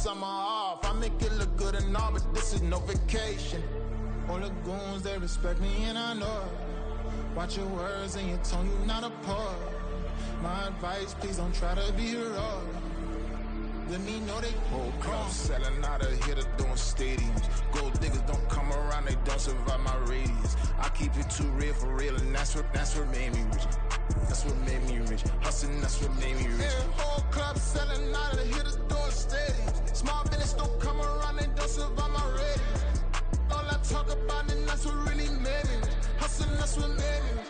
summer off. I make it look good and all, but this is no vacation. All the goons, they respect me and I know it. Watch your words and your tone, you not a poet. My advice, please don't try to be heroic. Let me know they whole club selling out of here to doing stadiums. Gold diggers don't come around, they don't survive my radius. I keep it too real for real, and that's what made me rich. That's what made me rich. Hustling, that's what made me rich. Yeah, whole club selling out of here to doing stadiums. Small business don't come around, they don't survive my radius. All I talk about, and that's what really made me rich. Hustling, that's what made me rich.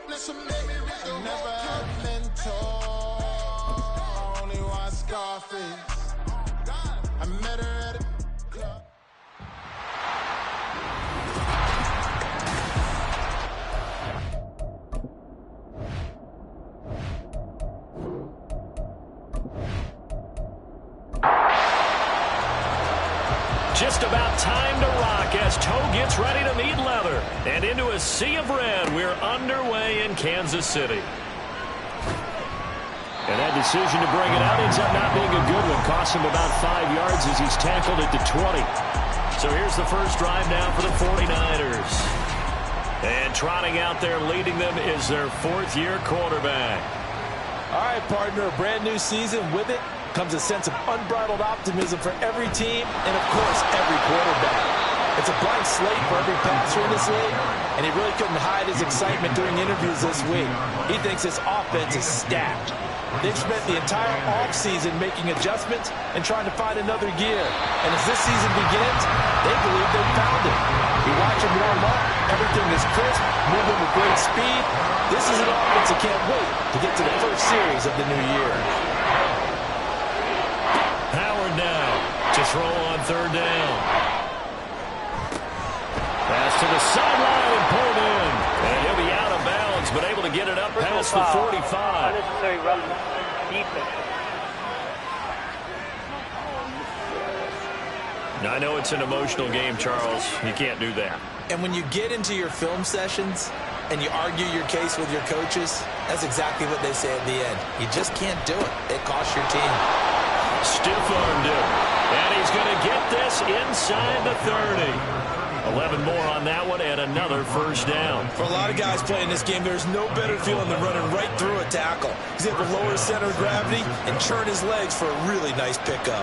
That's what made me rich. I never had mentor. Only watch Scarface. I met her at a club. Just about time to rock as Toe gets ready to meet leather. And into a sea of red, we're underway in Kansas City. And that decision to bring it out ends up not being a good one. Costs him about 5 yards as he's tackled at the 20. So here's the first drive now for the 49ers. And trotting out there leading them is their fourth-year quarterback. All right, partner, a brand new season. With it comes a sense of unbridled optimism for every team and, of course, every quarterback. It's a blank slate for every passer in this league, and he really couldn't hide his excitement during interviews this week. He thinks his offense is stacked. They've spent the entire offseason making adjustments and trying to find another gear. And as this season begins, they believe they've found it. You watch them warm up, everything is crisp, moving with great speed. This is an offense that can't wait to get to the first series of the new year. Howard now to throw on third down. Pass to the sideline and pulled in. And he'll be out of bounds, but able to get it up past the 45. Unnecessary roughness. Defense. Now, I know it's an emotional game, Charles. You can't do that. And when you get into your film sessions and you argue your case with your coaches, that's exactly what they say at the end. You just can't do it. It costs your team. Stiff-armed him. And he's going to get this inside the 30. 11 more on that one and another first down. For a lot of guys playing this game, there's no better feeling than running right through a tackle. He's able to lower his center of gravity and churn his legs for a really nice pickup.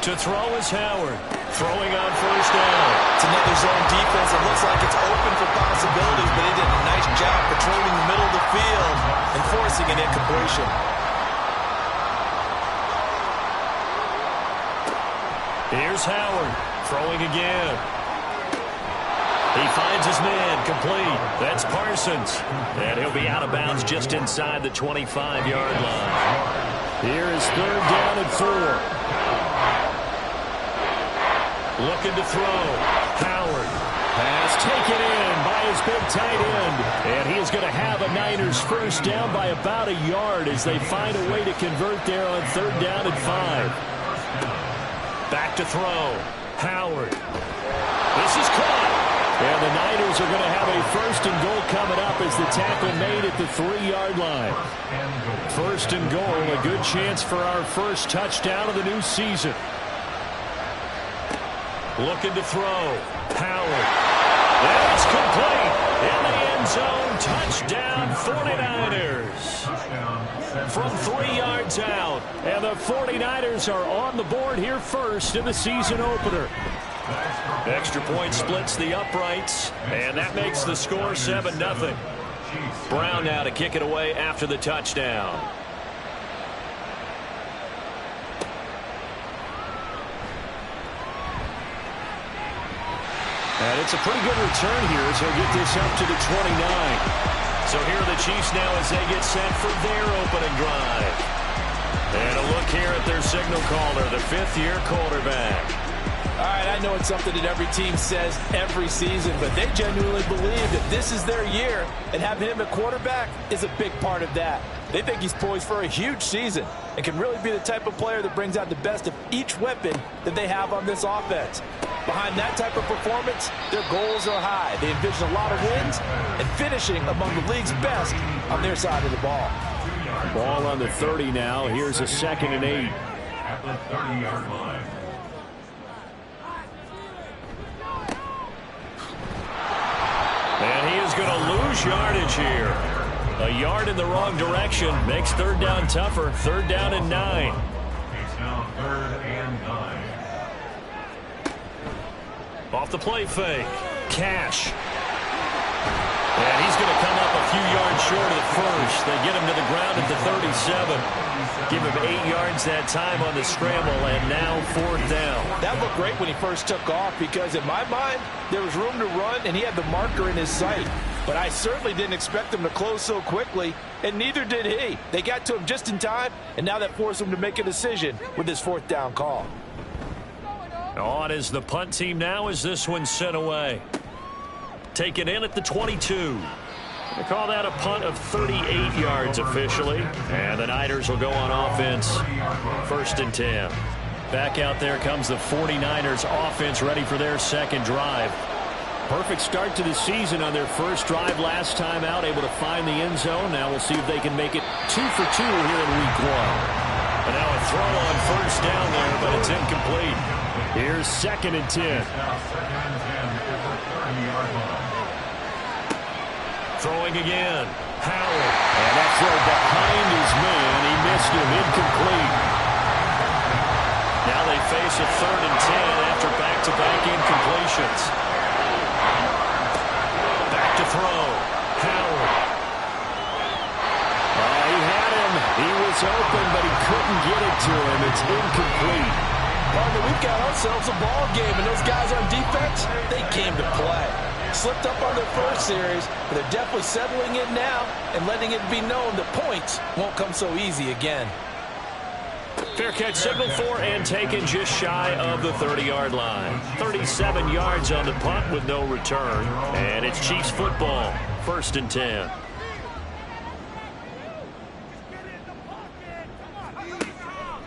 To throw is Howard. Throwing on first down. It's another zone defense. It looks like it's open for possibilities, but he did a nice job patrolling the middle of the field and forcing an incompletion. Here's Howard. Throwing again. He finds his man, complete. That's Parsons. And he'll be out of bounds just inside the 25-yard line. Here is third down and 4. Looking to throw. Howard. Pass taken in by his big tight end. And he is going to have a Niners first down by about a yard as they find a way to convert there on third down and 5. Back to throw. Howard. This is caught. And the Niners are going to have a first and goal coming up as the tackle made at the 3-yard line. First and goal, a good chance for our first touchdown of the new season. Looking to throw. Howard. That's complete. In the end zone, touchdown 49ers. From 3 yards out. And the 49ers are on the board here first in the season opener. Extra point splits the uprights, and that makes the score 7-0. Brown now to kick it away after the touchdown. And it's a pretty good return here as he'll get this up to the 29. So here are the Chiefs now as they get set for their opening drive. And a look here at their signal caller, the 5th-year quarterback. All right, I know it's something that every team says every season, but they genuinely believe that this is their year, and having him at quarterback is a big part of that. They think he's poised for a huge season and can really be the type of player that brings out the best of each weapon that they have on this offense. Behind that type of performance, their goals are high. They envision a lot of wins and finishing among the league's best on their side of the ball. Ball on the 30 now. Here's a 2nd and 8. the 30-yard line. And he is going to lose yardage here. A yard in the wrong direction makes third down tougher. Third down and 9. It's now 3rd and 9. Off the play fake. Cash. And he's going to come up a few yards short of the first. They get him to the ground at the 37. Give him 8 yards that time on the scramble, and now 4th down. That looked great when he first took off because, in my mind, there was room to run, and he had the marker in his sight. But I certainly didn't expect him to close so quickly, and neither did he. They got to him just in time, and now that forced him to make a decision with his 4th down call. On is the punt team now as this one's sent away. Taken in at the 22. They call that a punt of 38 yards officially. And the Niners will go on offense. 1st and 10. Back out there comes the 49ers offense ready for their second drive. Perfect start to the season on their first drive last time out. Able to find the end zone. Now we'll see if they can make it 2 for 2 here in week 1. And now a throw on 1st down there, but it's incomplete. Here's 2nd and 10. Now 2nd and 10 at the 30-yard line. Throwing again. Howard. And that throw behind his man. He missed him. Incomplete. Now they face a 3rd and 10 after back-to-back incompletions. Back to throw. Howard. He had him. He was open, but he couldn't get it to him. It's incomplete. Partner, we've got ourselves a ball game, and those guys on defense, they came to play. Slipped up on their first series, but they're definitely settling in now and letting it be known that points won't come so easy again. Fair catch signaled for and taken just shy of the 30-yard line. 37 yards on the punt with no return. And it's Chiefs football. 1st and 10.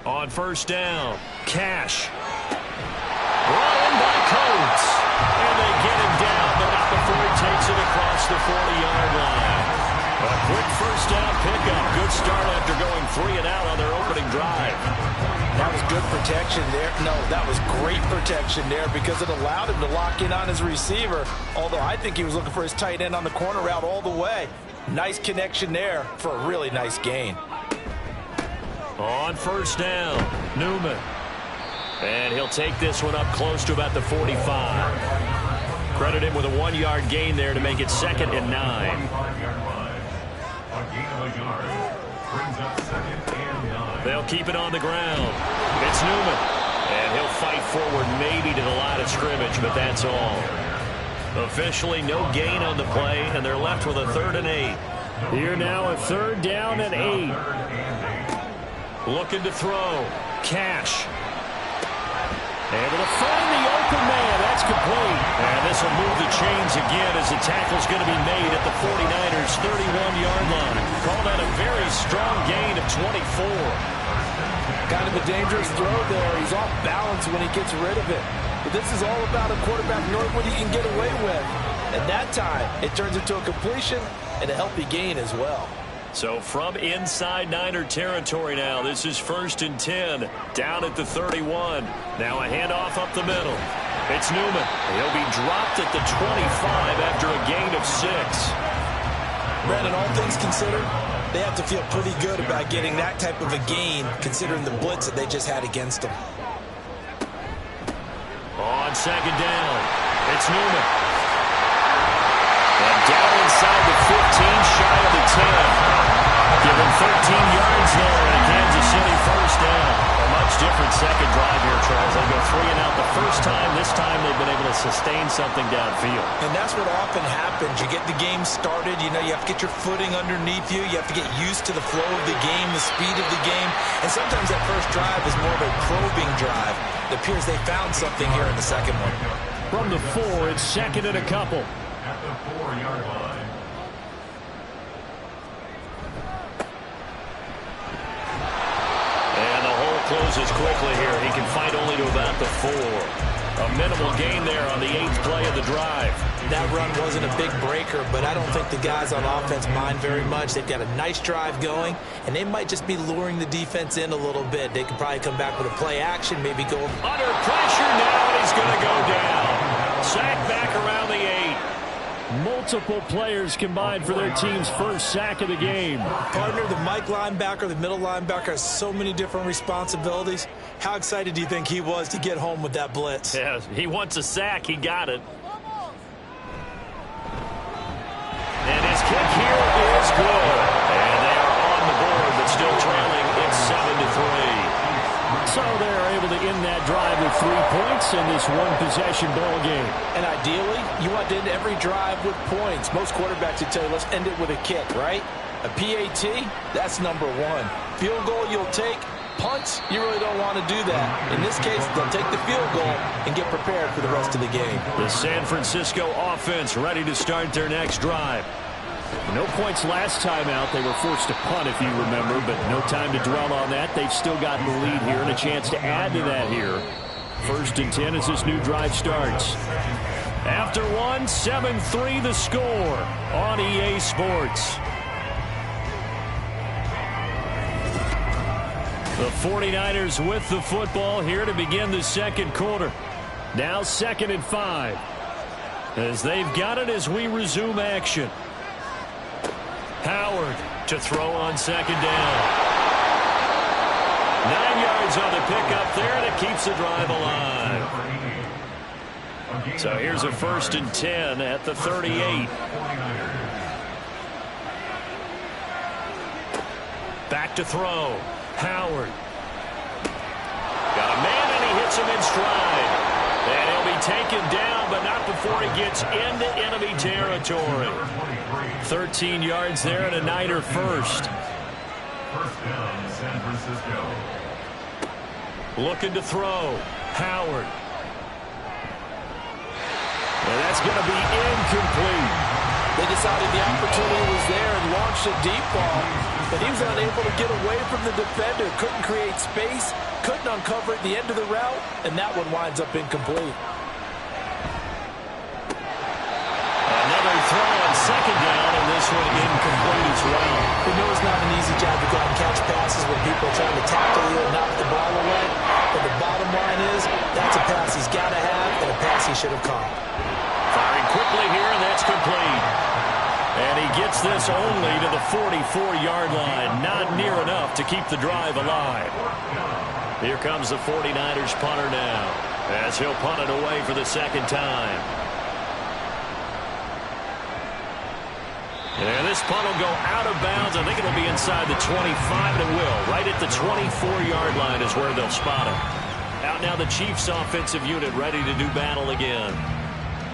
On 1st down, Cash. Brought in by Coates. And they get him down, but not before he takes it across the 40-yard line. A quick 1st down pickup. Good start after going 3 and out on their opening drive. That was good protection there. No, that was great protection there because it allowed him to lock in on his receiver, although I think he was looking for his tight end on the corner route all the way. Nice connection there for a really nice gain. On 1st down, Newman. And he'll take this one up close to about the 45. Credit him with a 1-yard gain there to make it 2nd and 9. A gain of a yard brings up 2nd and 9. They'll keep it on the ground. It's Newman. And he'll fight forward maybe to the line of scrimmage, but that's all. Officially no gain on the play, and they're left with a 3rd and 8. Here now a 3rd down and 8. Looking to throw. Cash. Able to find the open man. That's complete. And this will move the chains again as the tackle's going to be made at the 49ers' 31-yard line. Call that a very strong gain of 24. Kind of a dangerous throw there. He's off balance when he gets rid of it. But this is all about a quarterback knowing what he can get away with. And that time, it turns into a completion and a healthy gain as well. So from inside Niner territory now, this is 1st and 10, down at the 31. Now a handoff up the middle. It's Newman. He'll be dropped at the 25 after a gain of 6. Brandon, all things considered, they have to feel pretty good about getting that type of a gain, considering the blitz that they just had against them. On 2nd down, it's Newman. And down inside the 15, shy of the 10. Give him 13 yards there and a Kansas City 1st down. A much different second drive here, Charles. They go 3 and out the first time. This time they've been able to sustain something downfield. And that's what often happens. You get the game started. You know, you have to get your footing underneath you. You have to get used to the flow of the game, the speed of the game. And sometimes that first drive is more of a probing drive. It appears they found something here in the second one. From the 4, it's 2nd and a couple. At the 4-yard line. And the hole closes quickly here. He can fight only to about the 4. A minimal gain there on the 8th play of the drive. That run wasn't a big breaker, but I don't think the guys on offense mind very much. They've got a nice drive going, and they might just be luring the defense in a little bit. They could probably come back with a play action, maybe go under pressure now, and he's going to go down. Sack back around the 8. Multiple players combined for their team's first sack of the game. Partner, the Mike linebacker, the middle linebacker has so many different responsibilities. How excited do you think he was to get home with that blitz? Yeah, he wants a sack. He got it. And his kick here is good. And they are on the board, but still trailing. It's 7-3. So they're able to end that drive with 3 points in this one-possession ball game. And ideally, you want to end every drive with points. Most quarterbacks would tell you, let's end it with a kick, right? A PAT, that's number 1. Field goal you'll take. Punts, you really don't want to do that. In this case, they'll take the field goal and get prepared for the rest of the game. The San Francisco offense ready to start their next drive. No points last time out. They were forced to punt, if you remember, but no time to dwell on that. They've still got the lead here and a chance to add to that here. 1st and 10 as this new drive starts. After 1, 7-3 the score on EA Sports. The 49ers with the football here to begin the second quarter. Now 2nd and 5. As they've got it as we resume action. Howard to throw on 2nd down. 9 yards on the pickup there, and it keeps the drive alive. So here's a 1st and 10 at the 38. Back to throw. Howard. Got a man, and he hits him in stride. And he'll be taken down, but not before he gets into enemy territory. 13 yards there and a Niner first. First down, San Francisco. Looking to throw. Howard. And that's going to be incomplete. They decided the opportunity was there and launched a deep ball, but he was unable to get away from the defender. Couldn't create space, couldn't uncover at the end of the route, and that one winds up incomplete. Another throw on 2nd down, and this one incomplete as well. We know it's not an easy job to go out and catch passes when people are trying to tackle you and knock the ball away, but the bottom line is that's a pass he's got to have and a pass he should have caught. Firing quickly here, and that's complete. And he gets this only to the 44-yard line. Not near enough to keep the drive alive. Here comes the 49ers punter now, as he'll punt it away for the 2nd time. And this punt will go out of bounds. I think it'll be inside the 25, and it will. Right at the 24-yard line is where they'll spot him. Out now the Chiefs offensive unit ready to do battle again.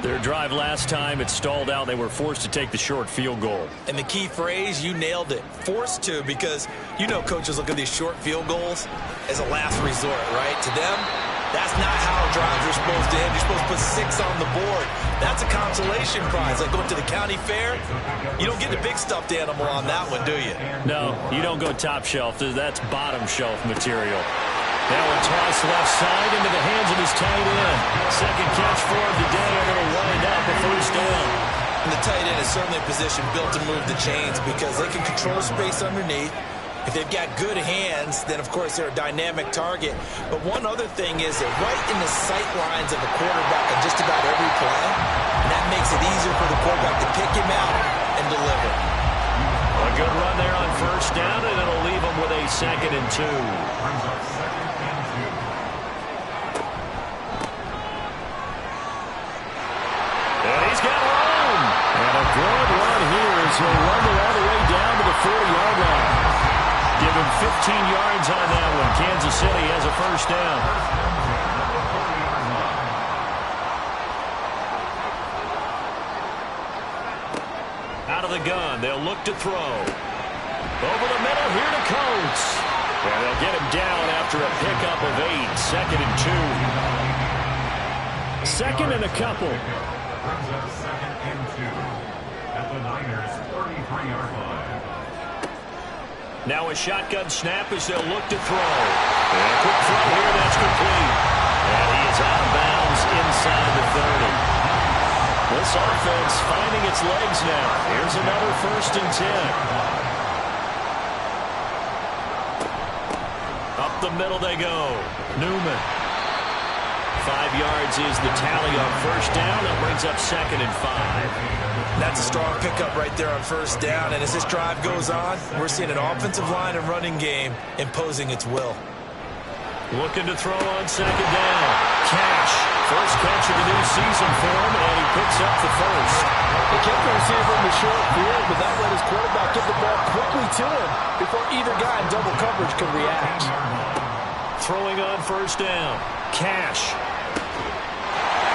Their drive last time, it stalled out. They were forced to take the short field goal. And the key phrase, you nailed it. Forced to, because you know coaches look at these short field goals as a last resort, right? To them, that's not how drives are supposed to end. You're supposed to put 6 on the board. That's a consolation prize. Like going to the county fair, you don't get the big stuffed animal on that one, do you? No, you don't go top shelf. That's bottom shelf material. Now a toss left side into the hands of his tight end. 2nd catch for him today, and it'll wind up a 1st down. And the tight end is certainly a position built to move the chains because they can control space underneath. If they've got good hands, then of course they're a dynamic target. But one other thing is they're right in the sight lines of the quarterback on just about every play. And that makes it easier for the quarterback to pick him out and deliver. A good run there on 1st down, and it'll leave him with a 2nd and 2. And he's got room. And a good run here as he'll rumble all the way down to the 40-yard line. Give him 15 yards on that one. Kansas City has a 1st down. Out of the gun, they'll look to throw. Over the middle, here to Coates. And they'll get him down after a pickup of 8. 2nd and 2. 2nd and a couple. Brings up 2nd and 2 at the Niners' 33-yard line. Now a shotgun snap as they'll look to throw. And a quick throw here, that's complete. And he is out of bounds finding its legs now. Here's another 1st and 10. Up the middle they go. Newman. 5 yards is the tally on 1st down. That brings up 2nd and 5. That's a strong pickup right there on 1st down. And as this drive goes on, we're seeing an offensive line and running game imposing its will. Looking to throw on 2nd down. Cash. First catch of the new season for him, and he picks up the 1st. He kept the receiver in the short field, but that let his quarterback get the ball quickly to him before either guy in double coverage could react. Throwing on 1st down. Cash.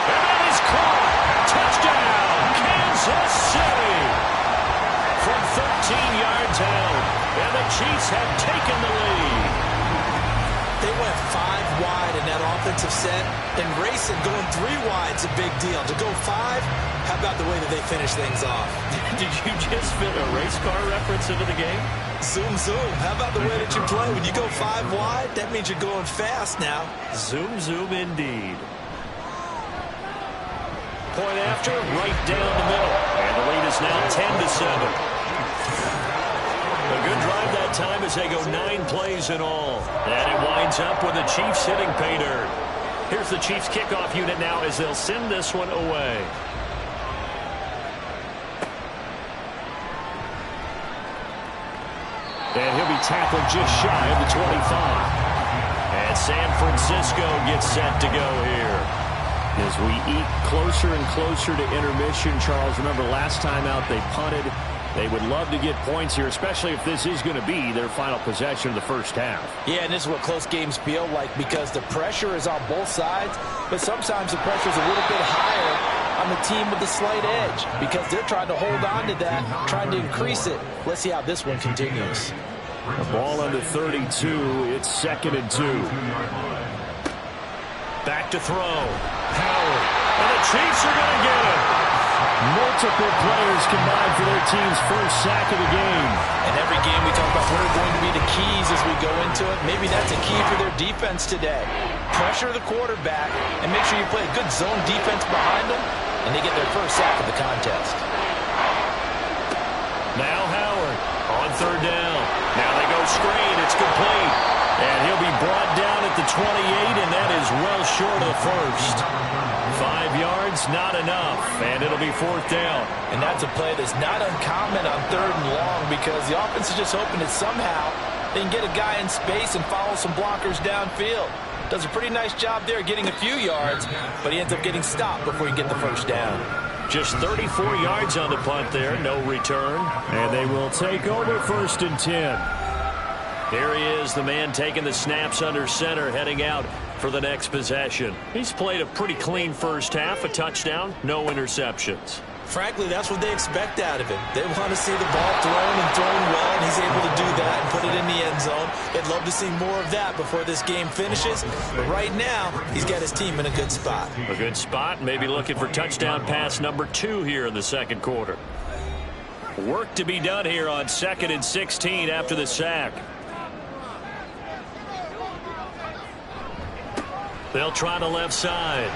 And that is caught. Touchdown, Kansas City. From 13 yards out, and the Chiefs have taken the lead. They went 5 wide in that offensive set, and racing going 3 wide's a big deal. To go 5, how about the way that they finish things off? Did you just fit a race car reference into the game? Zoom, zoom. How about the way that you play? When you go 5 wide, that means you're going fast now. Zoom, zoom indeed. Point after, right down the middle. And the lead is now 10-7. A good drive that time as they go 9 plays in all. And it winds up with the Chiefs hitting pay dirt. Here's the Chiefs kickoff unit now as they'll send this one away. And he'll be tackled just shy of the 25. And San Francisco gets set to go here. As we eat closer and closer to intermission, Charles, remember last time out they punted. They would love to get points here, especially if this is going to be their final possession of the first half. Yeah, and this is what close games feel like because the pressure is on both sides, but sometimes the pressure is a little bit higher on the team with the slight edge because they're trying to hold on to that, trying to increase it. Let's see how this one continues. The ball under 32. It's 2nd and 2. Back to throw. Howard. And the Chiefs are going to get it. Multiple players combined for their team's first sack of the game. And every game we talk about what are going to be the keys as we go into it. Maybe that's a key for their defense today. Pressure the quarterback and make sure you play a good zone defense behind them, and they get their first sack of the contest. Now Howard on 3rd down. Now they go screen. It's complete. And he'll be brought down at the 28, and that is well short of the first. 5 yards, not enough, and it'll be 4th down. And that's a play that's not uncommon on 3rd and long because the offense is just hoping that somehow they can get a guy in space and follow some blockers downfield. Does a pretty nice job there getting a few yards, but he ends up getting stopped before you get the first down. Just 34 yards on the punt there, no return. And they will take over 1st and 10. Here he is, the man taking the snaps under center, heading out for the next possession. He's played a pretty clean first half, a touchdown, no interceptions. Frankly, that's what they expect out of him. They want to see the ball thrown and thrown well, and he's able to do that and put it in the end zone. They'd love to see more of that before this game finishes. But right now, he's got his team in a good spot. A good spot, maybe looking for touchdown pass number 2 here in the 2nd quarter. Work to be done here on 2nd and 16 after the sack. They'll try the left side.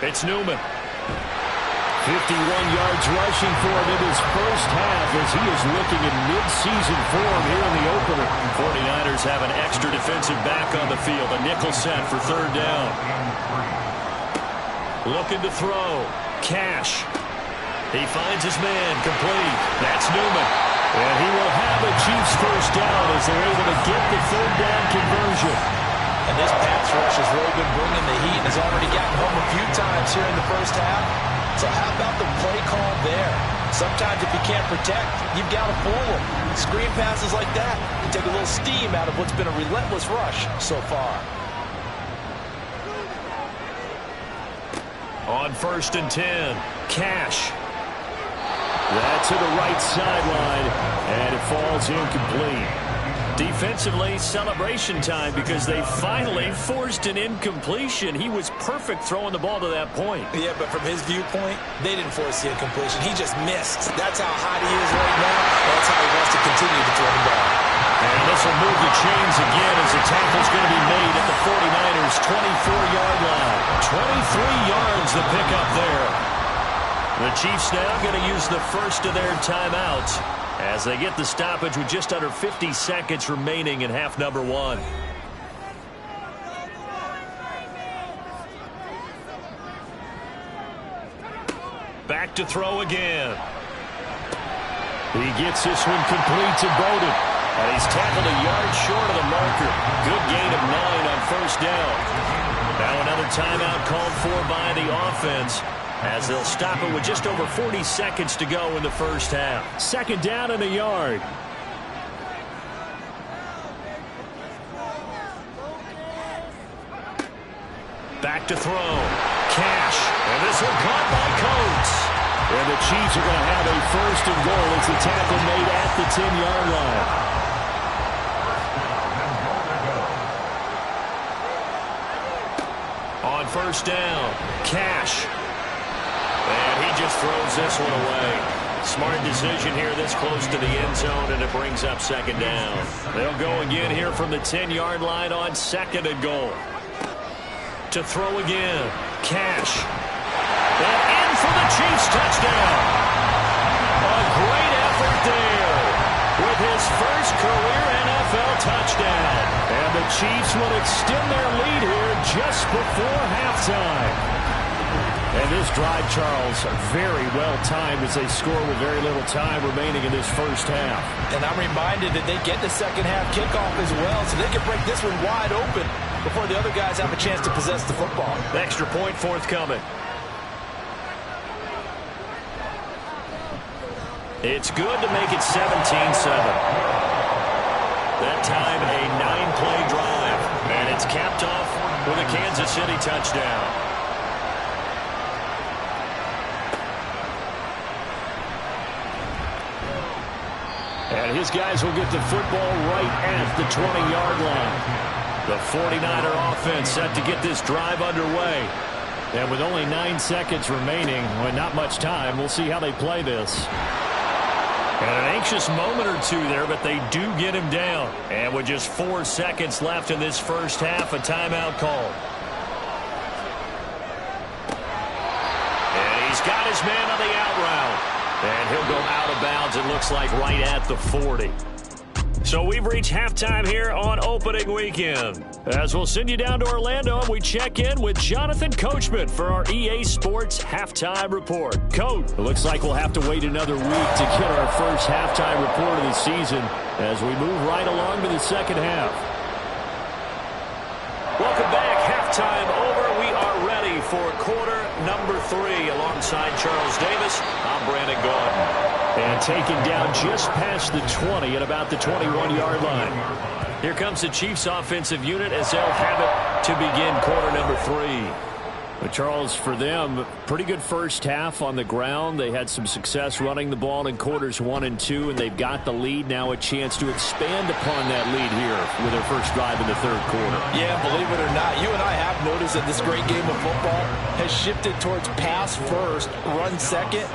It's Newman. 51 yards rushing for him in his first half as he is looking in mid-season form here in the opener. 49ers have an extra defensive back on the field. A nickel set for 3rd down. Looking to throw. Cash. He finds his man. Complete. That's Newman. And he will have a Chiefs first down as they're able to get the 3rd down conversion. And this pass rush has really been bringing the heat and has already gotten home a few times here in the first half. So how about the play call there? Sometimes if you can't protect, you've got to fool them. Screen passes like that can take a little steam out of what's been a relentless rush so far. On 1st and 10, Cash. That's to the right sideline, and it falls incomplete. Defensively, celebration time because they finally forced an incompletion. He was perfect throwing the ball to that point. Yeah, but from his viewpoint, they didn't force the incompletion. He just missed. That's how hot he is right now. That's how he wants to continue to throw the ball. And this will move the chains again as the tackle's going to be made at the 49ers' 24-yard line. 23 yards the pickup there. The Chiefs now going to use the first of their timeouts as they get the stoppage with just under 50 seconds remaining in half number 1. Back to throw again. He gets this one complete to Bowden. And he's tackled a yard short of the marker. Good gain of 9 on first down. Now another timeout called for by the offense as they'll stop it with just over 40 seconds to go in the first half. Second down and a yard. Back to throw. Cash. And this one caught by Coates. And the Chiefs are going to have a first and goal as the tackle made at the 10-yard line. On first down, Cash. And he just throws this one away. Smart decision here this close to the end zone, and it brings up second down. They'll go again here from the 10-yard line on second and goal. To throw again, Cash. And in for the Chiefs touchdown. A great effort there with his first career NFL touchdown. And the Chiefs will extend their lead here just before halftime. And this drive, Charles, very well timed as they score with very little time remaining in this first half. And I'm reminded that they get the second half kickoff as well, so they can break this one wide open before the other guys have a chance to possess the football. Extra point forthcoming. It's good to make it 17-7. That time a 9-play drive, and it's capped off with a Kansas City touchdown. And his guys will get the football right at the 20-yard line. The 49er offense set to get this drive underway. And with only 9 seconds remaining, well, not much time, we'll see how they play this. And an anxious moment or two there, but they do get him down. And with just 4 seconds left in this first half, a timeout call. And he's got his man on the out route. And he'll go out of bounds, it looks like, right at the 40. So we've reached halftime here on opening weekend. As we'll send you down to Orlando, and we check in with Jonathan Coachman for our EA Sports Halftime Report. Coach, it looks like we'll have to wait another week to get our first halftime report of the season as we move right along to the second half. Welcome back. Halftime over. We are ready for quarter number 3 alongside Charles Davis. I'm Brandon Gaudin. And taken down just past the 20 at about the 21-yard line. Here comes the Chiefs offensive unit as they'll have it to begin quarter number 3. But Charles, for them, pretty good first half on the ground. They had some success running the ball in quarters 1 and 2, and they've got the lead now, a chance to expand upon that lead here with their first drive in the third quarter. Yeah, believe it or not, you and I have noticed that this great game of football has shifted towards pass first, run second.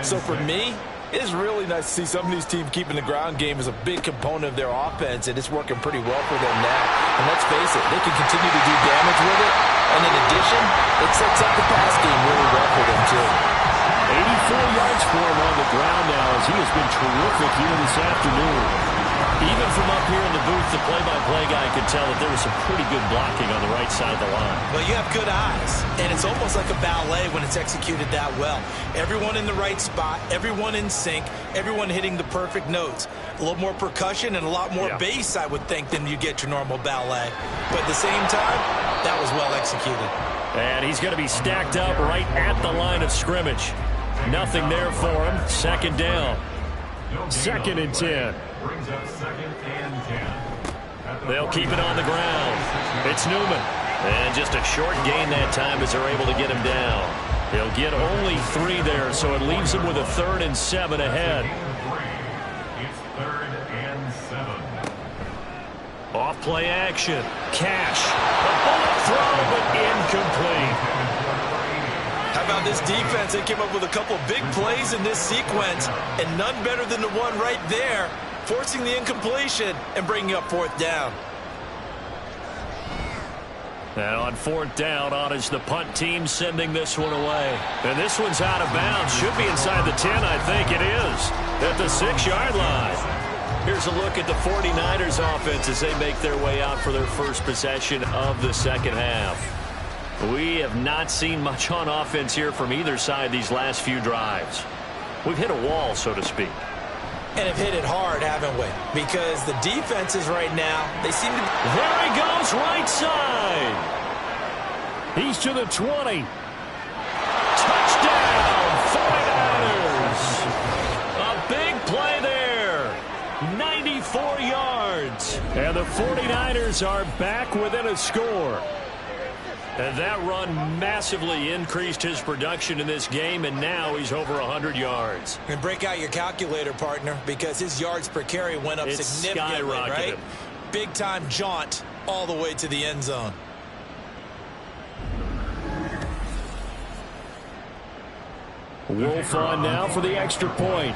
So for me, it is really nice to see some of these teams keeping the ground game as a big component of their offense, and it's working pretty well for them now. And let's face it, they can continue to do damage with it. And in addition, it sets up the pass game really well for them, too. 84 yards for him on the ground now as he has been terrific here this afternoon. Even from up here in the booth, the play-by-play guy could tell that there was some pretty good blocking on the right side of the line. Well, you have good eyes, and it's almost like a ballet when it's executed that well. Everyone in the right spot, everyone in sync, everyone hitting the perfect notes. A little more percussion and a lot more bass, I would think, than you get your normal ballet. But at the same time, that was well executed. And he's going to be stacked up right at the line of scrimmage. Nothing there for him. Second down. Second and 10. Brings up second and 10. They'll keep it on the ground. It's Newman. And just a short gain that time as they're able to get him down. He'll get only 3 there, so it leaves him with a 3rd and 7 ahead. It's 3rd and 7. Off play action. Cash. A bullet throw, but incomplete. How about this defense? They came up with a couple big plays in this sequence, and none better than the one right there, forcing the incompletion and bringing up 4th down. And on 4th down, on is the punt team sending this one away. And this one's out of bounds. Should be inside the 10, I think it is. At the 6-yard line. Here's a look at the 49ers offense as they make their way out for their first possession of the second half. We have not seen much on offense here from either side these last few drives. We've hit a wall, so to speak. And have hit it hard, haven't we? Because the defenses right now, they seem to... There he goes, right side. He's to the 20. Touchdown, 49ers. A big play there. 94 yards. And the 49ers are back within a score. And that run massively increased his production in this game, and now he's over 100 yards. And break out your calculator, partner, because his yards per carry went up significantly, right? Big-time jaunt all the way to the end zone. Wolf on now for the extra point.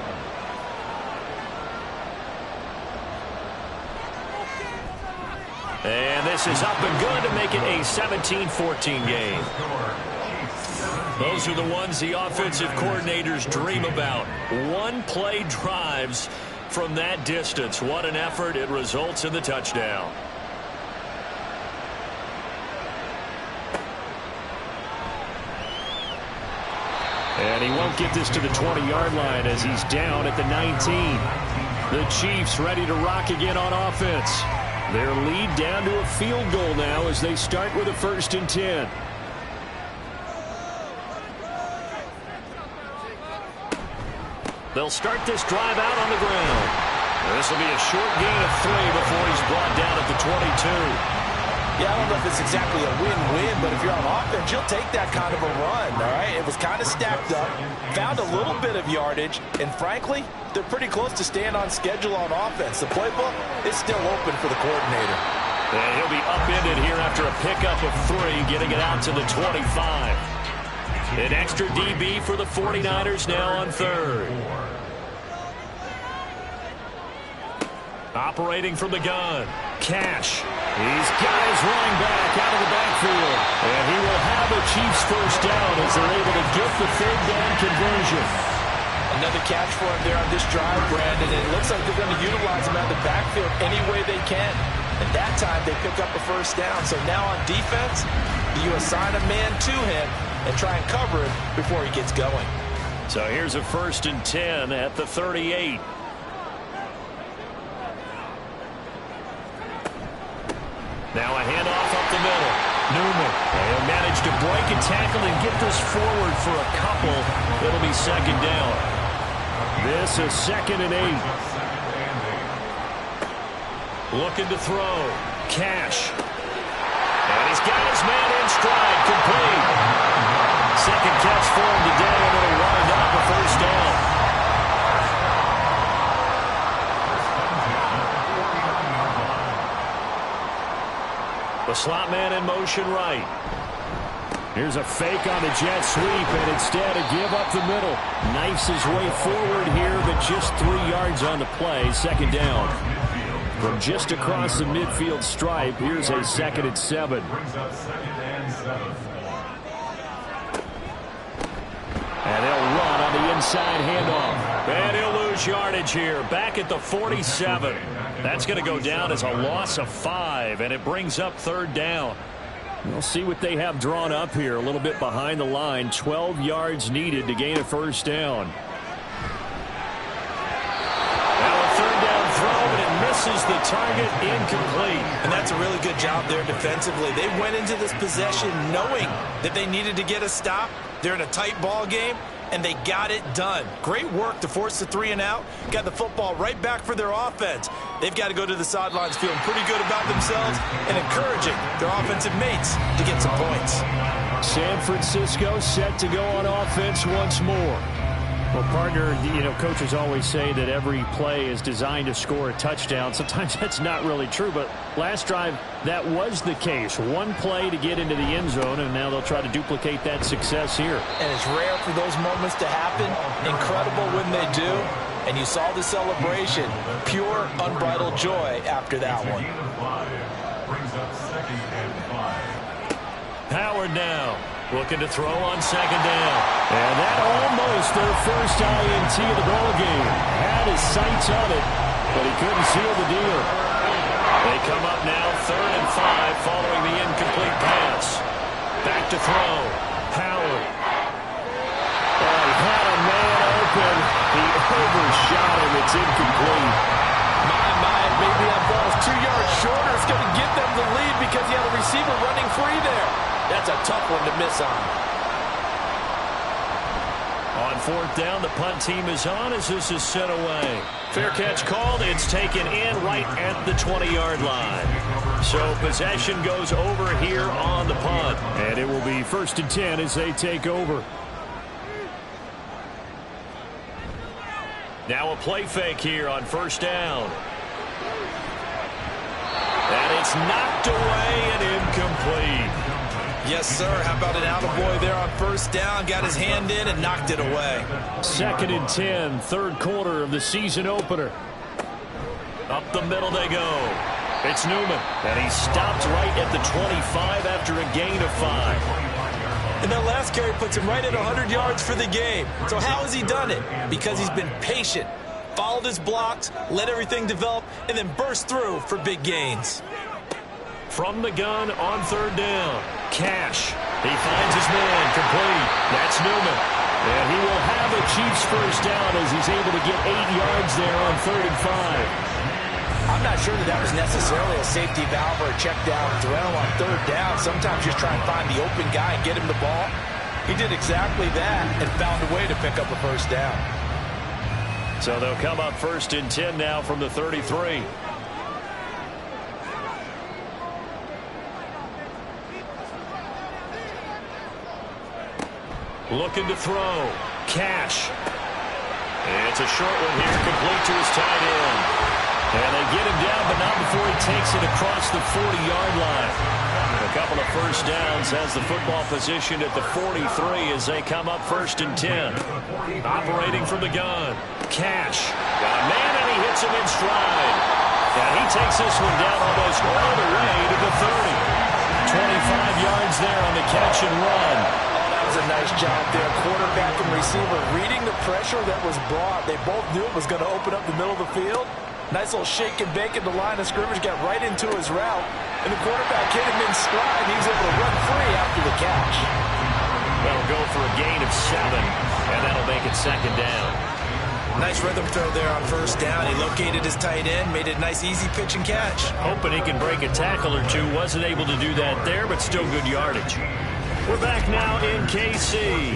And this is up and good to make it a 17-14 game. Those are the ones the offensive coordinators dream about. One-play drives from that distance. What an effort. It results in the touchdown. And he won't get this to the 20-yard line as he's down at the 19. The Chiefs ready to rock again on offense. Their lead down to a field goal now as they start with a 1st and 10. They'll start this drive out on the ground. This will be a short gain of 3 before he's brought down at the 22. Yeah, I don't know if it's exactly a win-win, but if you're on offense, you'll take that kind of a run, all right? It was kind of stacked up, found a little bit of yardage, and frankly, they're pretty close to staying on schedule on offense. The playbook is still open for the coordinator. And he'll be upended here after a pickup of 3, getting it out to the 25. An extra DB for the 49ers now on 3rd. Operating from the gun. Cash. He's got his running back out of the backfield. And he will have a Chiefs first down as they're able to get the 3rd down conversion. Another catch for him there on this drive, Brandon. And it looks like they're going to utilize him out of the backfield any way they can. And that time they pick up a first down. So now on defense, you assign a man to him and try and cover him before he gets going. So here's a 1st and 10 at the 38. Now a handoff up the middle. Newman. He'll manage to break a tackle and get this forward for a couple. It'll be 2nd down. This is 2nd and 8. Looking to throw. Cash. And he's got his man in stride. Complete. 2nd catch for him today, and it'll wind up a 1st down. The slot man in motion right. Here's a fake on the jet sweep, and instead a give up the middle. Knifes his way forward here, but just 3 yards on the play. 2nd down. From just across the midfield stripe, here's a 2nd and 7. And they'll run on the inside handoff. And he'll lose yardage here. Back at the 47. That's going to go down as a loss of 5, and it brings up 3rd down. We'll see what they have drawn up here. A little bit behind the line. 12 yards needed to gain a 1st down. Now a 3rd down throw, and it misses the target. Incomplete. And that's a really good job there defensively. They went into this possession knowing that they needed to get a stop. They're in a tight ball game, and they got it done. Great work to force the 3 and out. Got the football right back for their offense. They've got to go to the sidelines feeling pretty good about themselves and encouraging their offensive mates to get some points. San Francisco set to go on offense once more. Well, partner, coaches always say that every play is designed to score a touchdown. Sometimes that's not really true, but last drive, that was the case. One play to get into the end zone, and now they'll try to duplicate that success here. And it's rare for those moments to happen. Incredible when they do. And you saw the celebration. Pure, unbridled joy after that one. Brings up 2nd and 5. Howard now looking to throw on second down. And that almost their first INT of the ballgame. Had his sights on it, but he couldn't seal the deal. They come up now 3rd and 5 following the incomplete pass. Back to throw. Howard. Oh, he had a man open. He overshot him. It's incomplete. Maybe that ball's 2 yards shorter. It's going to give them the lead because he had a receiver running free there. That's a tough one to miss on. On 4th down, the punt team is on as this is set away. Fair catch called. It's taken in right at the 20-yard line. So possession goes over here on the punt. And it will be 1st and 10 as they take over. Now a play fake here on 1st down. And it's knocked away and incomplete. Yes, sir. How about an attaboy there on 1st down? Got his hand in and knocked it away. 2nd and 10, 3rd quarter of the season opener. Up the middle they go. It's Newman, and he stopped right at the 25 after a gain of 5. And that last carry puts him right at 100 yards for the game. So how has he done it? Because he's been patient, followed his blocks, let everything develop, and then burst through for big gains. From the gun on 3rd down. Cash. He finds his man complete. That's Newman. And he will have a Chiefs first down as he's able to get 8 yards there on 3rd and 5. I'm not sure that was necessarily a safety valve or a check down throw on 3rd down. Sometimes just try and find the open guy and get him the ball. He did exactly that and found a way to pick up a first down. So they'll come up 1st and 10 now from the 33. Looking to throw. Cash. And it's a short one here, complete to his tight end. And they get him down, but not before he takes it across the 40-yard line. A couple of first downs has the football position at the 43 as they come up 1st and 10. Operating from the gun. Cash. Got a man, and he hits him in stride. And he takes this one down almost all the way to the 30. 25 yards there on the catch and run. A nice job there. Quarterback and receiver reading the pressure that was brought. They both knew it was going to open up the middle of the field. Nice little shake and bake at the line of scrimmage. Got right into his route. And the quarterback hit him in stride. He was able to run free after the catch. That'll go for a gain of 7. And that'll make it 2nd down. Nice rhythm throw there on 1st down. He located his tight end. Made it a nice easy pitch and catch. Hoping he can break a tackle or two. Wasn't able to do that there, but still good yardage. We're back now in KC.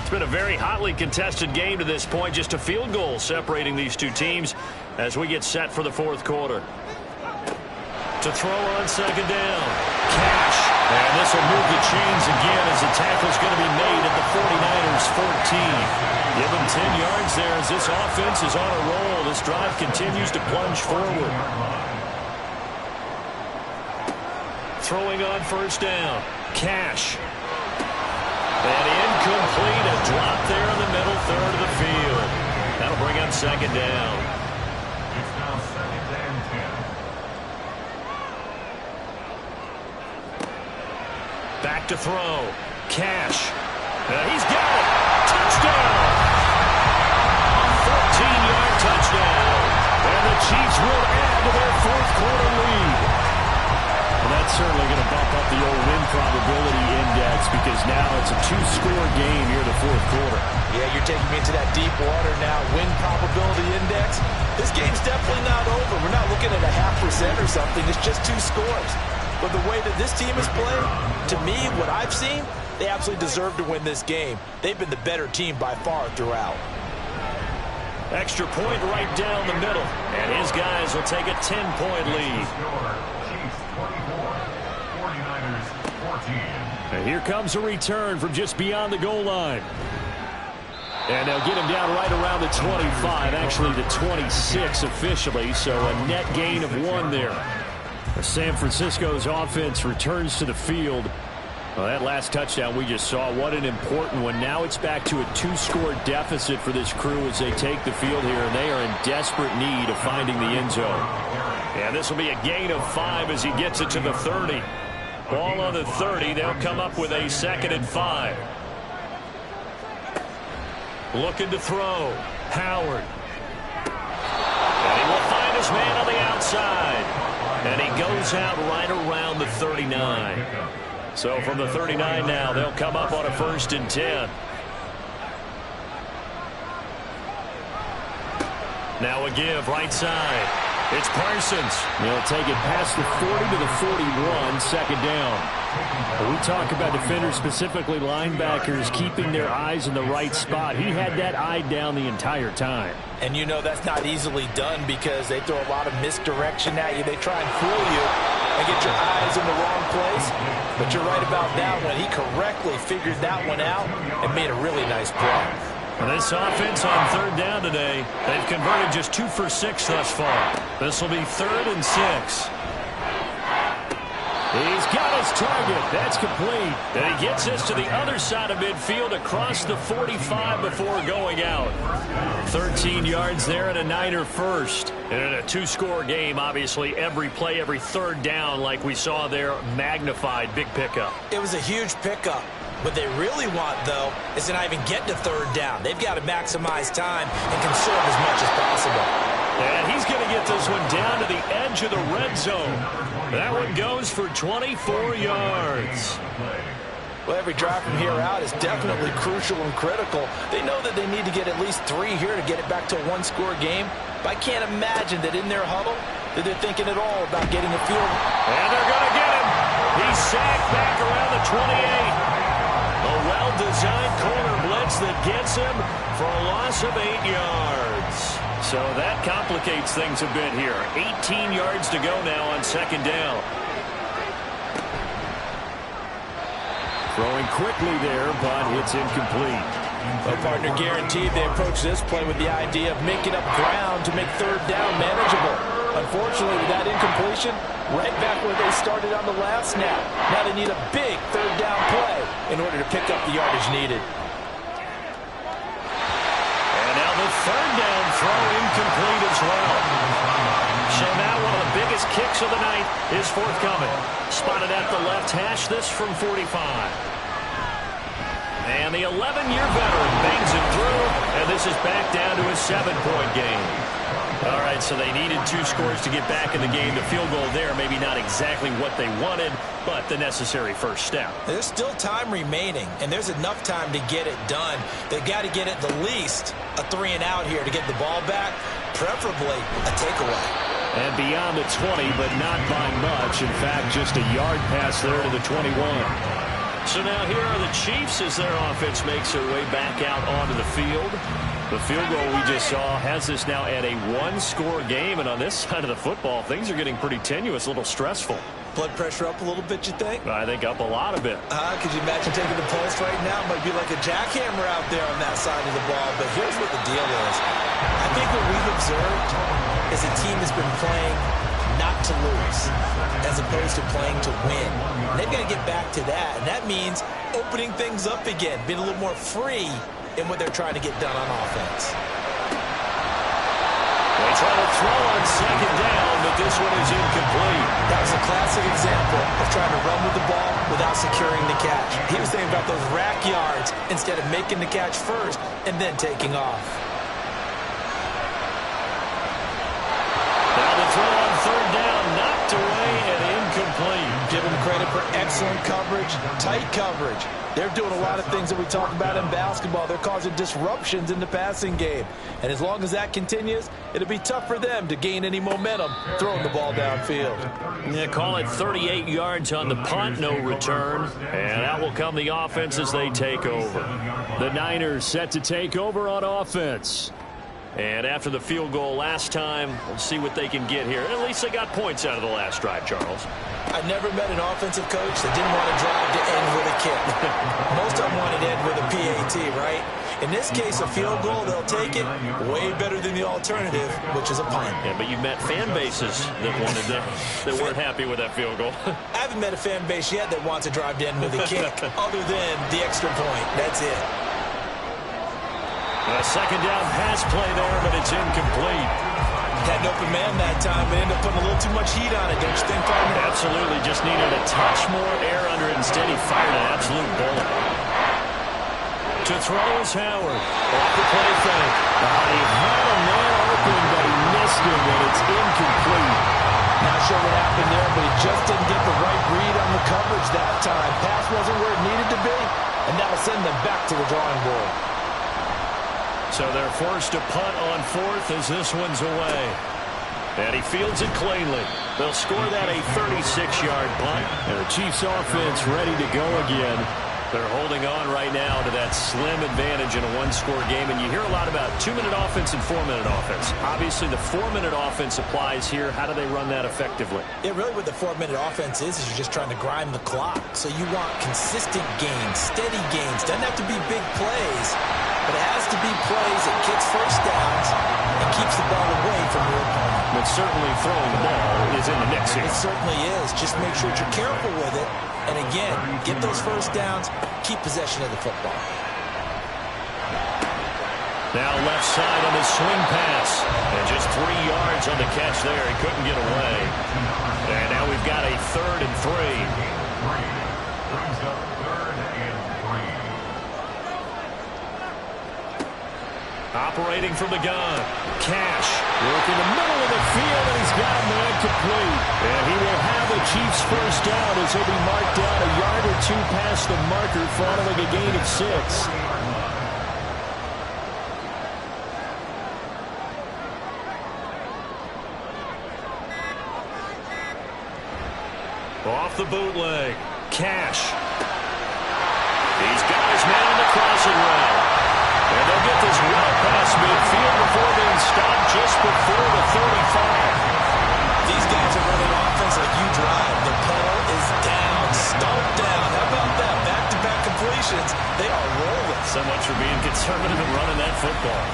It's been a very hotly contested game to this point. Just a field goal separating these two teams as we get set for the 4th quarter. To throw on 2nd down. Cash. And this will move the chains again as the tackle's going to be made at the 49ers 14. Give them 10 yards there as this offense is on a roll. This drive continues to plunge forward. Throwing on 1st down. Cash. And incomplete. A drop there in the middle 3rd of the field. That'll bring up 2nd down. It's now 2nd and 10. Back to throw. Cash. He's got it. Touchdown. 14-yard touchdown. And the Chiefs will add to their 4th quarter lead. Well, that's certainly going to bump up the old win probability index because now it's a 2-score game here in the 4th quarter. Yeah, you're taking me into that deep water now. Win probability index. This game's definitely not over. We're not looking at a 0.5% or something. It's just 2 scores. But the way that this team has played, to me, what I've seen, they absolutely deserve to win this game. They've been the better team by far throughout. Extra point right down the middle. And his guys will take a 10-point lead. And here comes a return from just beyond the goal line. And they'll get him down right around the 25, actually the 26 officially, so a net gain of 1 there. San Francisco's offense returns to the field. Well, that last touchdown we just saw, what an important one. Now it's back to a 2-score deficit for this crew as they take the field here, and they are in desperate need of finding the end zone. And this will be a gain of 5 as he gets it to the 30. Ball on the 30. They'll come up with a 2nd and 5. Looking to throw. Howard. And he will find his man on the outside. And he goes out right around the 39. So from the 39 now, they'll come up on a 1st and 10. Now a give right side. It's Parsons. He'll take it past the 40 to the 41, 2nd down. We talk about defenders, specifically linebackers, keeping their eyes in the right spot. He had that eye down the entire time. And you know that's not easily done because they throw a lot of misdirection at you. They try and fool you and get your eyes in the wrong place. But you're right about that one. He correctly figured that one out and made a really nice play. Well, this offense on 3rd down today, they've converted just 2 for 6 thus far. This will be 3rd and 6. He's got his target. That's complete. And he gets this to the other side of midfield across the 45 before going out. 13 yards there and a Niner first. And in a 2-score game, obviously, every play, every 3rd down, like we saw there, magnified. Big pickup. It was a huge pickup. What they really want, though, is to not even get to 3rd down. They've got to maximize time and conserve as much as possible. And he's going to get this one down to the edge of the red zone. That one goes for 24 yards. Well, every drive from here out is definitely crucial and critical. They know that they need to get at least 3 here to get it back to a 1-score game. But I can't imagine that in their huddle that they're thinking at all about getting a field. And they're going to get him. He's sacked back around the 28. A well-designed corner blitz that gets him for a loss of 8 yards. So that complicates things a bit here. 18 yards to go now on 2nd down. Throwing quickly there, but it's incomplete. Well, partner, guaranteed they approach this play with the idea of making up ground to make 3rd down manageable. Unfortunately, with that incompletion, right back where they started on the last snap. Now they need a big 3rd down play in order to pick up the yardage needed. And now the 3rd down throw incomplete as well. So now one of the biggest kicks of the night is forthcoming. Spotted at the left hash, this from 45. And the 11-year veteran bangs it through, and this is back down to a 7-point game. All right, so they needed 2 scores to get back in the game. The field goal there, maybe not exactly what they wanted, but the necessary first step. There's still time remaining, and there's enough time to get it done. They've got to get at the least a 3-and-out here to get the ball back, preferably a takeaway. And beyond the 20, but not by much. In fact, just a yard pass there to the 21. So now here are the Chiefs as their offense makes their way back out onto the field. The field goal we just saw has this now at a 1-score game, and on this side of the football, things are getting pretty tenuous, a little stressful. Blood pressure up a little bit, you think? I think up a lot of it. Could you imagine taking the pulse right now? It might be like a jackhammer out there on that side of the ball, but here's what the deal is. I think what we've observed is a team has been playing not to lose as opposed to playing to win. And they've got to get back to that, and that means opening things up again, being a little more free in what they're trying to get done on offense. They try to throw on 2nd down, but this one is incomplete. That was a classic example of trying to run with the ball without securing the catch. He was thinking about those rack yards instead of making the catch first and then taking off. Now the throw on 3rd down, knocked away and incomplete. Give him credit for excellent coverage, tight coverage. They're doing a lot of things that we talk about in basketball. They're causing disruptions in the passing game. And as long as that continues, it'll be tough for them to gain any momentum throwing the ball downfield. Yeah, call it 38 yards on the punt, no return. And that will come the offense as they take over. The Niners set to take over on offense. And after the field goal last time, we'll see what they can get here. At least they got points out of the last drive, Charles. I've never met an offensive coach that didn't want to drive to end with a kick. Most of them wanted to end with a PAT, right? In this case, a field goal, they'll take it way better than the alternative, which is a punt. Yeah, but you met fan bases that wanted that weren't happy with that field goal. I haven't met a fan base yet that wants to drive to end with a kick other than the extra point. That's it. A 2nd down pass play there, but it's incomplete. Had an open man that time, but ended up putting a little too much heat on it, don't you think, partner? Absolutely. Just needed a touch more air under it. Instead, he fired an absolute bullet. To throw is Howard. Off the play fake. He had a man open, but he missed him, and it's incomplete. Not sure what happened there, but he just didn't get the right read on the coverage that time. Pass wasn't where it needed to be, and that'll send them back to the drawing board. So they're forced to punt on fourth as this one's away. And he fields it cleanly. They'll score that a 36-yard punt. And the Chiefs offense ready to go again. They're holding on right now to that slim advantage in a one-score game. And you hear a lot about 2-minute offense and 4-minute offense. Obviously, the 4-minute offense applies here. How do they run that effectively? Yeah, really what the 4-minute offense is you're just trying to grind the clock. So you want consistent gains, steady gains. Doesn't have to be big plays, but it has to be plays that gets first downs and keeps the ball away from your opponent. But certainly throwing the ball is in the mix here. It certainly is. Just make sure that you're careful with it. And again, get those first downs, keep possession of the football. Now left side on the swing pass. And just 3 yards on the catch there. He couldn't get away. And now we've got a 3rd and 3. Brings up 3rd and 3. Operating from the gun. Cash. Work in the middle of the field, and he's got a man complete. And he will have the Chiefs first down as he'll be marked down a yard or two past the marker following a gain of 6. Off the bootleg. Cash. He's got his man on the crossing route. And they'll get this well past midfield before being stopped just before the 35. These guys are running offense like you drive. The pedal is down, stomped down. How about that? Back-to-back completions. They are rolling. So much for being conservative and running that football.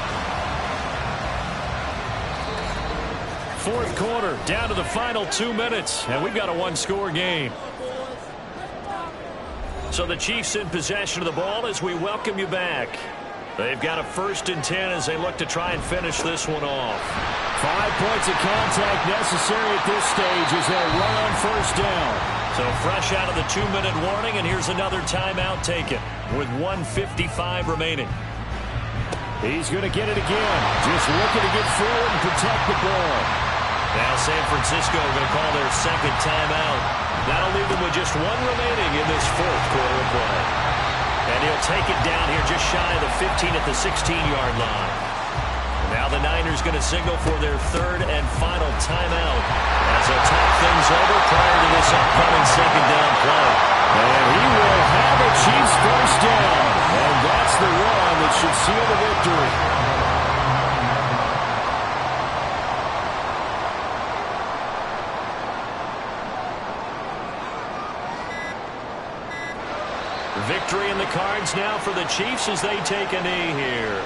Fourth quarter, down to the final 2 minutes, and we've got a one-score game. So the Chiefs in possession of the ball as we welcome you back. They've got a 1st and 10 as they look to try and finish this one off. 5 points of contact necessary at this stage as they run on 1st down. So fresh out of the 2-minute warning, and here's another timeout taken with 1:55 remaining. He's going to get it again. Just looking to get forward and protect the ball. Now San Francisco going to call their 2nd timeout. That'll leave them with just 1 remaining in this 4th quarter of play. And he'll take it down here just shy of the 15 at the 16-yard line. Now the Niners going to signal for their 3rd and final timeout as they'll talk things over prior to this upcoming 2nd down play. And he will have a Chiefs first down. And that's the one that should seal the victory. Victory in the cards now for the Chiefs as they take a knee here.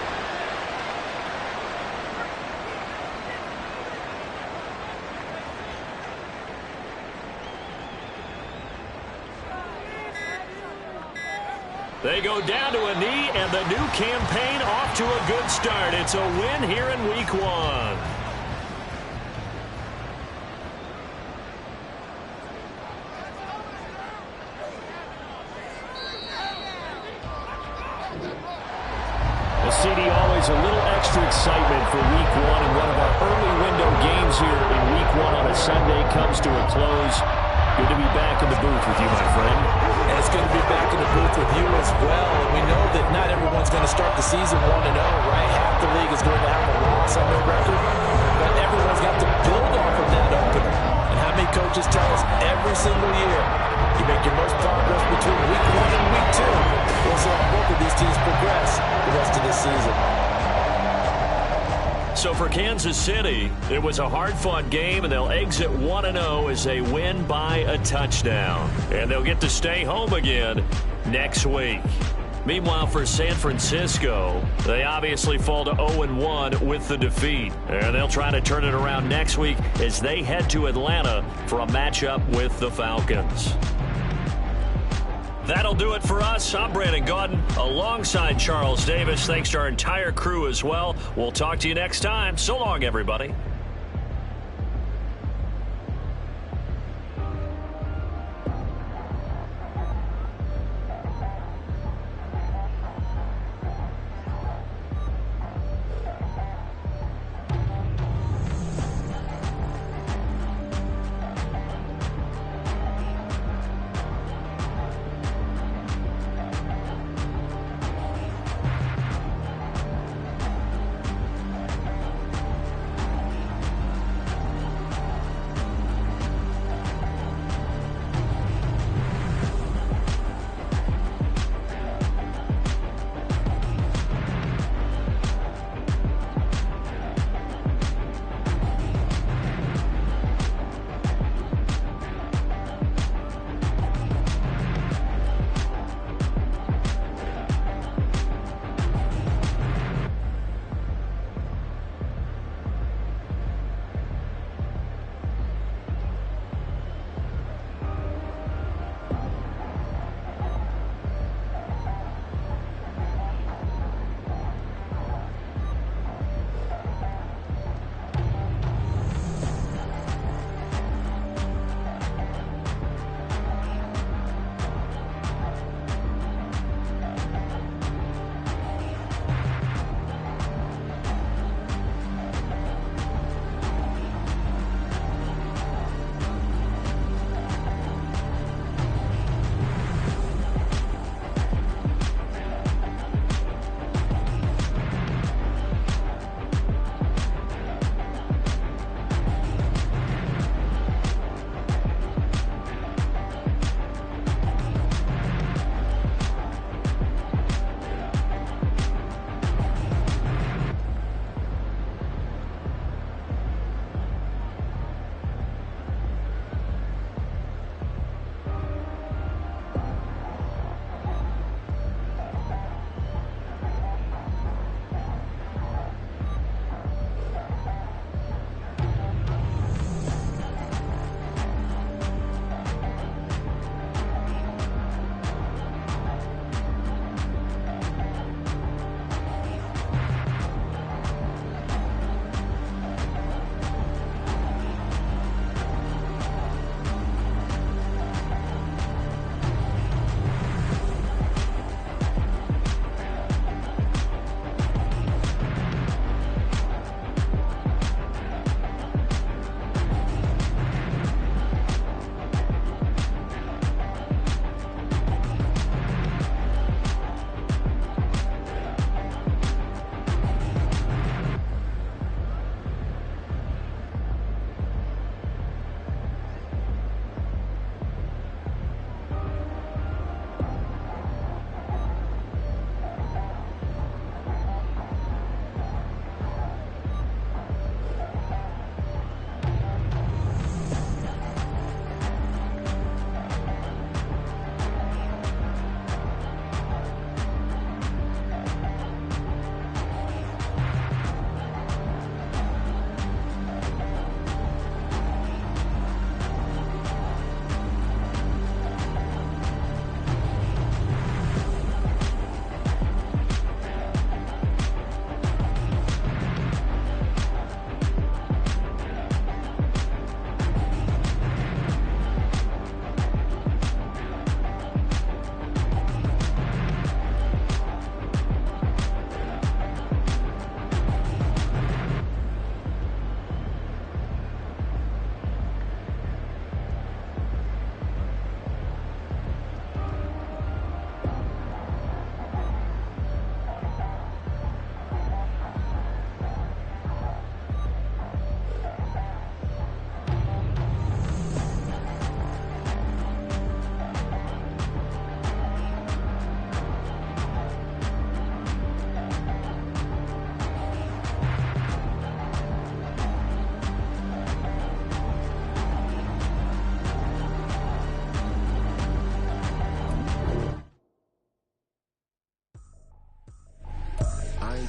They go down to a knee, and the new campaign off to a good start. It's a win here in Week 1. CD, always a little extra excitement for Week 1, and one of our early window games here in Week 1 on a Sunday comes to a close. Good to be back in the booth with you, my friend. And it's good to be back in the booth with you as well. And we know that not everyone's going to start the season 1-0, right? Half the league is going to have a loss on their record, but everyone's got to build off of that opener. And how many coaches tell us every single year, you make your most progress between Week 1 and Week 2. We'll see how both of these teams progress the rest of this season. So for Kansas City, it was a hard-fought game, and they'll exit 1-0 as they win by a touchdown. And they'll get to stay home again next week. Meanwhile, for San Francisco, they obviously fall to 0-1 with the defeat. And they'll try to turn it around next week as they head to Atlanta for a matchup with the Falcons. That'll do it for us. I'm Brandon Gaudin alongside Charles Davis. Thanks to our entire crew as well. We'll talk to you next time. So long, everybody.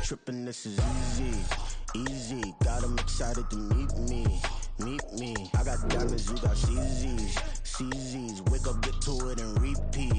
tripping, this is easy, easy. Got them excited to meet me, meet me. I got diamonds, you got CZs, CZs. Wake up, get to it and repeat.